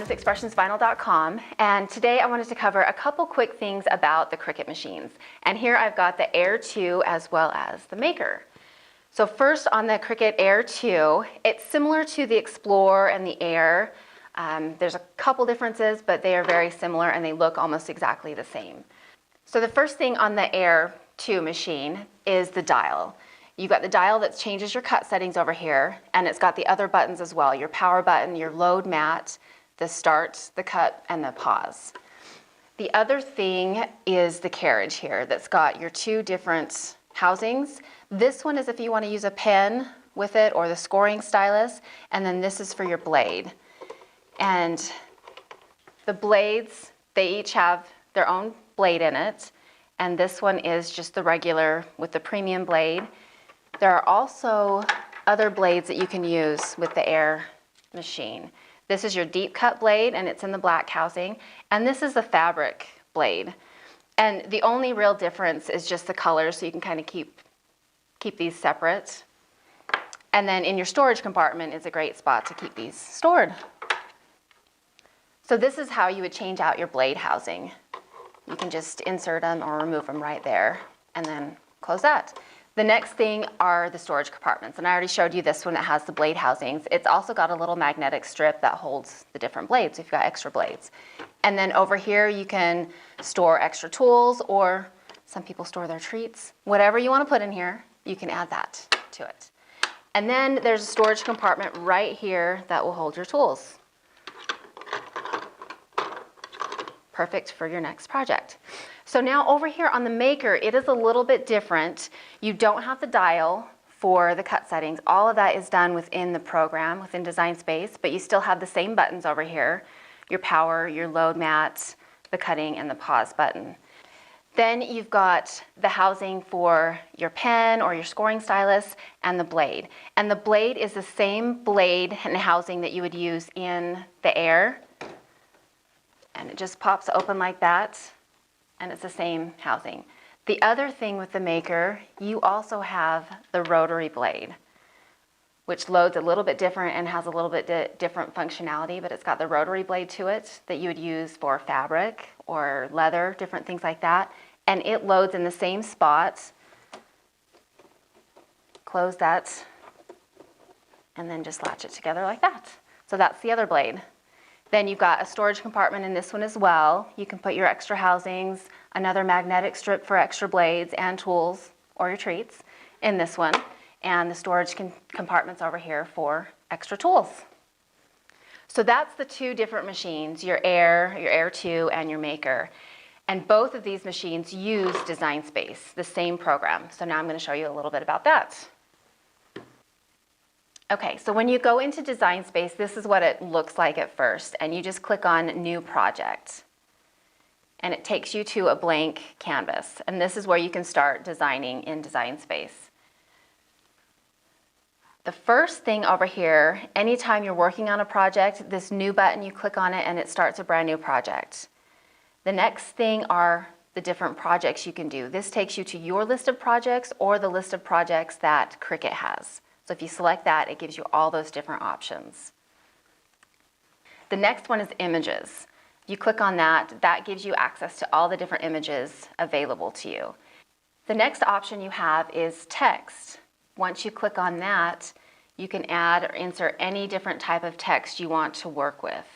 with expressionsvinyl.com, and today I wanted to cover a couple quick things about the Cricut machines. And here I've got the Air 2 as well as the Maker. So first on the Cricut Air 2, it's similar to the Explorer and the Air. There's a couple differences, but they are very similar and they look almost exactly the same. So the first thing on the Air 2 machine is the dial. You've got the dial that changes your cut settings over here, and it's got the other buttons as well, your power button, your load mat, the start, the cut, and the pause. The other thing is the carriage here that's got your two different housings. This one is if you want to use a pen with it or the scoring stylus, and then this is for your blade. And the blades, they each have their own blade in it, and this one is just the regular with the premium blade. There are also other blades that you can use with the Air machine. This is your deep cut blade and it's in the black housing, and this is the fabric blade. And the only real difference is just the colors, so you can kind of keep these separate. And then in your storage compartment is a great spot to keep these stored. So this is how you would change out your blade housing. You can just insert them or remove them right there and then close that. The next thing are the storage compartments, and I already showed you this one that has the blade housings. It's also got a little magnetic strip that holds the different blades if you've got extra blades. And then over here you can store extra tools, or some people store their treats. Whatever you want to put in here, you can add that to it. And then there's a storage compartment right here that will hold your tools. Perfect for your next project. So now over here on the Maker, it is a little bit different. You don't have the dial for the cut settings. All of that is done within the program, within Design Space, but you still have the same buttons over here, your power, your load mat, the cutting, and the pause button. Then you've got the housing for your pen or your scoring stylus and the blade. And the blade is the same blade and housing that you would use in the Air. And it just pops open like that, and it's the same housing. The other thing with the Maker, you also have the rotary blade, which loads a little bit different and has a little bit different functionality, but it's got the rotary blade to it that you would use for fabric or leather, different things like that. And it loads in the same spot. Close that, and then just latch it together like that. So that's the other blade. Then you've got a storage compartment in this one as well. You can put your extra housings, another magnetic strip for extra blades and tools or your treats in this one, and the storage compartments over here for extra tools. So that's the two different machines, your Air 2 and your Maker. And both of these machines use Design Space, the same program. So now I'm going to show you a little bit about that. Okay, so when you go into Design Space, this is what it looks like at first, and you just click on New Project. And it takes you to a blank canvas, and this is where you can start designing in Design Space. The first thing over here, anytime you're working on a project, this new button, you click on it and it starts a brand new project. The next thing are the different projects you can do. This takes you to your list of projects or the list of projects that Cricut has. So if you select that, it gives you all those different options. The next one is images. You click on that, that gives you access to all the different images available to you. The next option you have is text. Once you click on that, you can add or insert any different type of text you want to work with.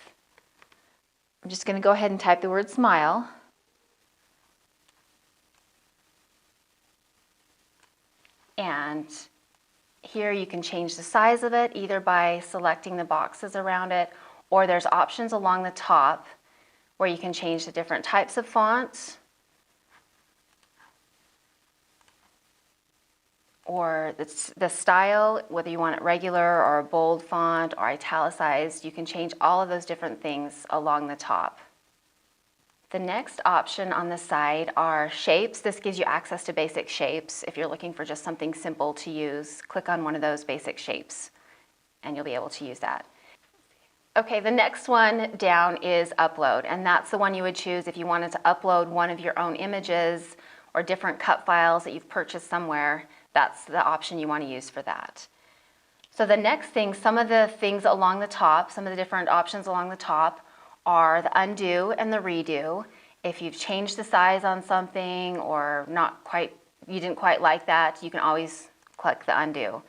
I'm just going to go ahead and type the word smile. And here you can change the size of it either by selecting the boxes around it, or there's options along the top where you can change the different types of fonts or the style, whether you want it regular or a bold font or italicized. You can change all of those different things along the top. The next option on the side are shapes. This gives you access to basic shapes. If you're looking for just something simple to use, click on one of those basic shapes and you'll be able to use that. Okay, the next one down is upload, and that's the one you would choose if you wanted to upload one of your own images or different cut files that you've purchased somewhere. That's the option you want to use for that. So the next thing, some of the things along the top, some of the different options along the top are the undo and the redo. If you've changed the size on something or you didn't quite like that, you can always click the undo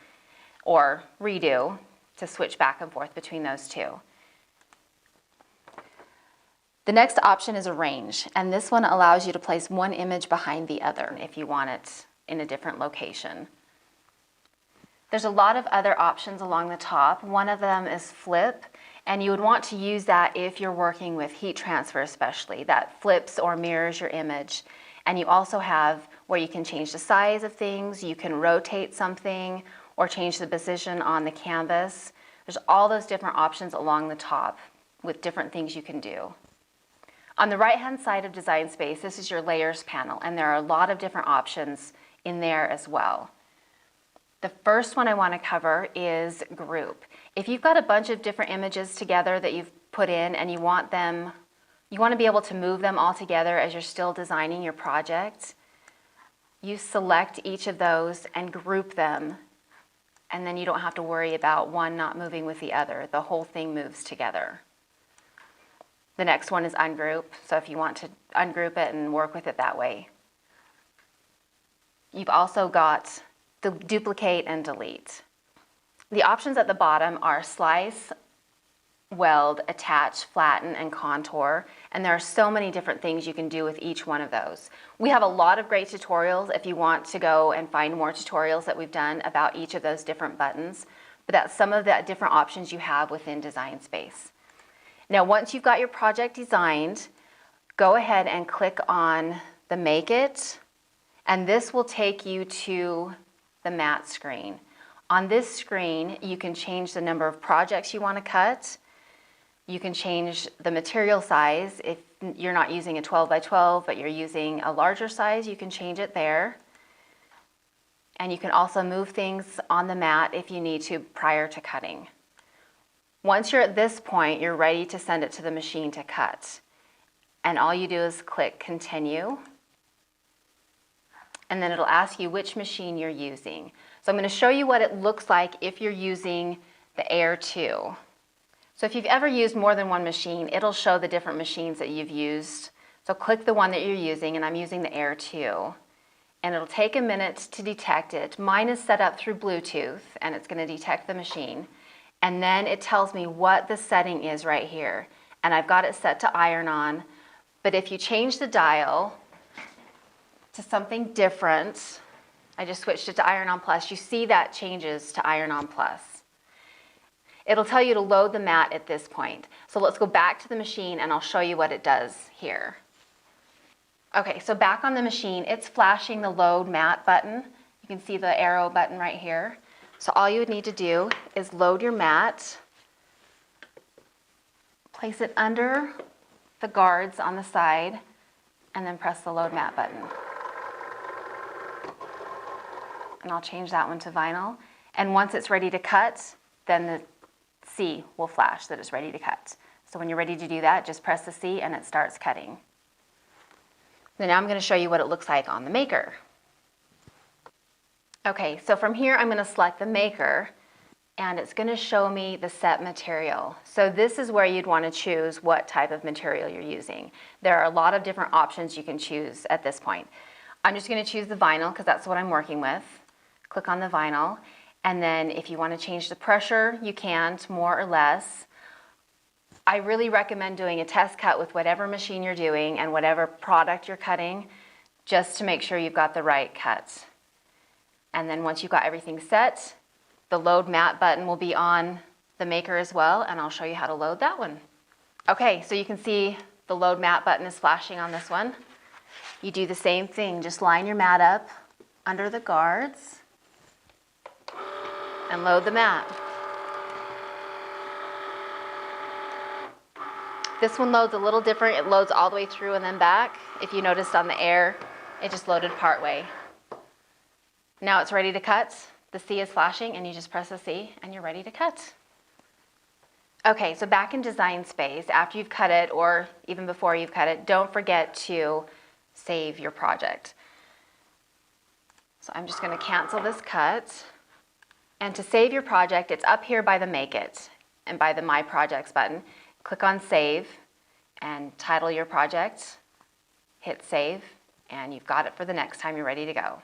or redo to switch back and forth between those two. The next option is arrange, and this one allows you to place one image behind the other if you want it in a different location. There's a lot of other options along the top. One of them is flip, and you would want to use that if you're working with heat transfer especially. That flips or mirrors your image. And you also have where you can change the size of things, you can rotate something, or change the position on the canvas. There's all those different options along the top with different things you can do. On the right-hand side of Design Space, this is your layers panel, and there are a lot of different options in there as well. The first one I want to cover is group. If you've got a bunch of different images together that you've put in and you want to be able to move them all together as you're still designing your project, you select each of those and group them, and then you don't have to worry about one not moving with the other. The whole thing moves together. The next one is ungroup, so if you want to ungroup it and work with it that way. You've also got the duplicate and delete. The options at the bottom are slice, weld, attach, flatten, and contour, and there are so many different things you can do with each one of those. We have a lot of great tutorials if you want to go and find more tutorials that we've done about each of those different buttons, but that's some of the different options you have within Design Space. Now, once you've got your project designed, go ahead and click on the Make It, and this will take you to the matte screen. On this screen, you can change the number of projects you want to cut. You can change the material size. If you're not using a 12 by 12, but you're using a larger size, you can change it there. And you can also move things on the mat if you need to prior to cutting. Once you're at this point, you're ready to send it to the machine to cut. And all you do is click Continue. And then it'll ask you which machine you're using. So I'm going to show you what it looks like if you're using the Air 2. So if you've ever used more than one machine, it'll show the different machines that you've used. So click the one that you're using, and I'm using the Air 2. And it'll take a minute to detect it. Mine is set up through Bluetooth, and it's going to detect the machine. And then it tells me what the setting is right here. And I've got it set to iron on. But if you change the dial to something different, I just switched it to Iron On Plus, you see that changes to Iron On Plus. It'll tell you to load the mat at this point. So let's go back to the machine and I'll show you what it does here. Okay, so back on the machine, it's flashing the load mat button. You can see the arrow button right here. So all you would need to do is load your mat, place it under the guards on the side, and then press the load mat button. And I'll change that one to vinyl. And once it's ready to cut, then the C will flash that it's ready to cut. So when you're ready to do that, just press the C and it starts cutting. Then now I'm going to show you what it looks like on the maker. Okay, so from here I'm going to select the maker, and it's going to show me the set material. So this is where you'd want to choose what type of material you're using. There are a lot of different options you can choose at this point. I'm just going to choose the vinyl because that's what I'm working with. Click on the vinyl, and then if you want to change the pressure, you can to more or less. I really recommend doing a test cut with whatever machine you're doing and whatever product you're cutting, just to make sure you've got the right cut. And then once you've got everything set, the load mat button will be on the maker as well, and I'll show you how to load that one. Okay, so you can see the load mat button is flashing on this one. You do the same thing, just line your mat up under the guards and load the mat. This one loads a little different. It loads all the way through and then back. If you noticed on the Air, it just loaded part way. Now it's ready to cut. The C is flashing and you just press the C and you're ready to cut. Okay, so back in Design Space, after you've cut it or even before you've cut it, don't forget to save your project. So I'm just going to cancel this cut. And to save your project, it's up here by the Make It and by the My Projects button. Click on Save. and title your project, hit save, and you've got it for the next time you're ready to go.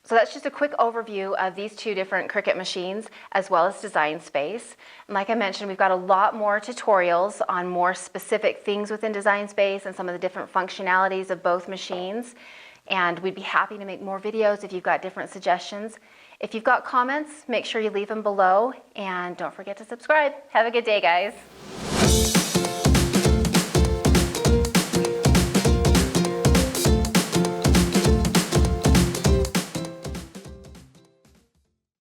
So that's just a quick overview of these two different Cricut machines as well as Design Space. And like I mentioned, we've got a lot more tutorials on more specific things within Design Space and some of the different functionalities of both machines. And we'd be happy to make more videos if you've got different suggestions. If you've got comments, make sure you leave them below and don't forget to subscribe. Have a good day, guys.